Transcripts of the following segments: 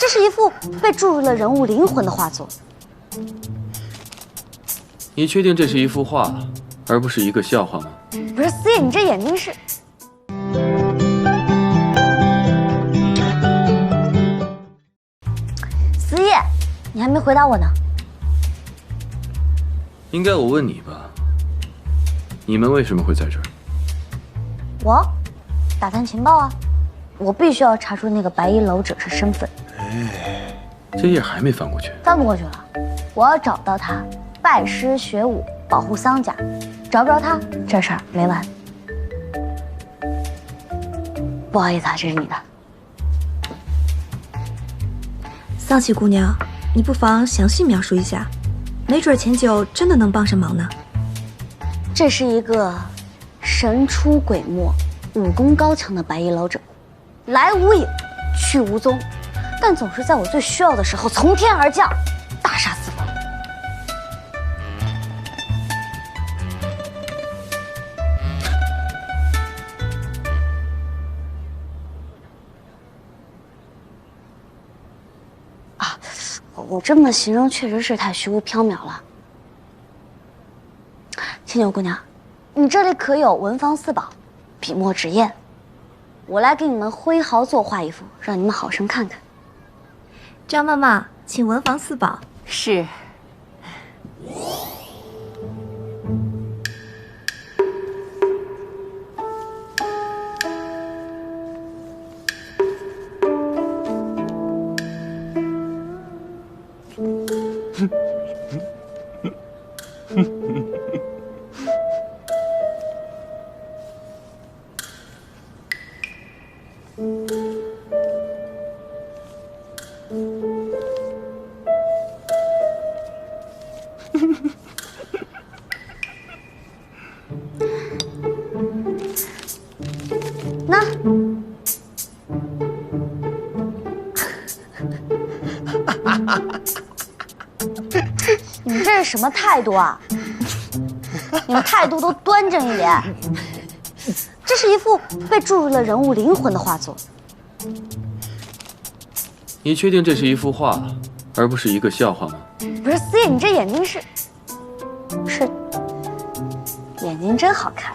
这是一幅被注入了人物灵魂的画作。你确定这是一幅画，而不是一个笑话吗？不是思夜，你这眼睛是……思夜，你还没回答我呢。应该我问你吧。你们为什么会在这儿？我打探情报啊，我必须要查出那个白衣老者是身份。这页还没翻过去。翻不过去了，我要找到他，拜师学武，保护桑家。找不着他，这事儿没完。不好意思啊，这是你的。桑琪姑娘，你不妨详细描述一下，没准钱九真的能帮上忙呢。这是一个神出鬼没、武功高强的白衣老者，来无影，去无踪，但总是在我最需要的时候从天而降，大杀四方。啊，我这么形容确实是太虚无缥缈了。青牛姑娘，你这里可有文房四宝、笔墨纸砚？我来给你们挥毫作画一幅，让你们好生看看。张妈妈，请文房四宝。是。那，你们这是什么态度啊？你们态度都端正一点。这是一幅被注入了人物灵魂的画作。你确定这是一幅画，而不是一个笑话吗？不是思夜，你这眼睛是眼睛真好看。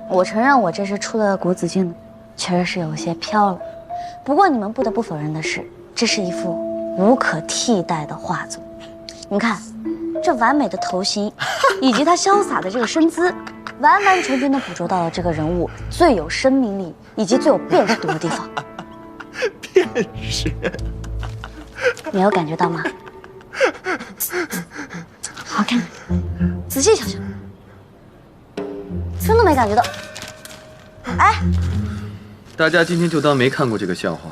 我承认我这是出了国子监的，确实是有些飘了。不过你们不得不否认的是，这是一幅无可替代的画作。你看，这完美的头型，以及他潇洒的这个身姿，完完全全的捕捉到了这个人物最有生命力以及最有辨识度的地方。辨识？没有感觉到吗？好看，仔细瞧瞧，真的没感觉到。哎，大家今天就当没看过这个笑话。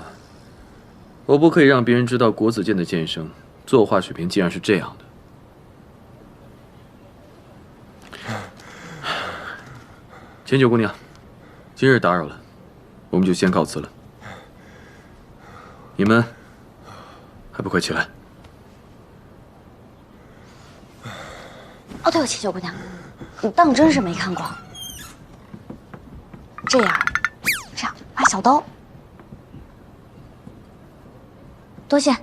我不可以让别人知道国子监的剑生作画水平竟然是这样的。千九姑娘，今日打扰了，我们就先告辞了。你们还不快起来？哦，对了，千九姑娘，你当真是没看过。这样，把小刀，多谢。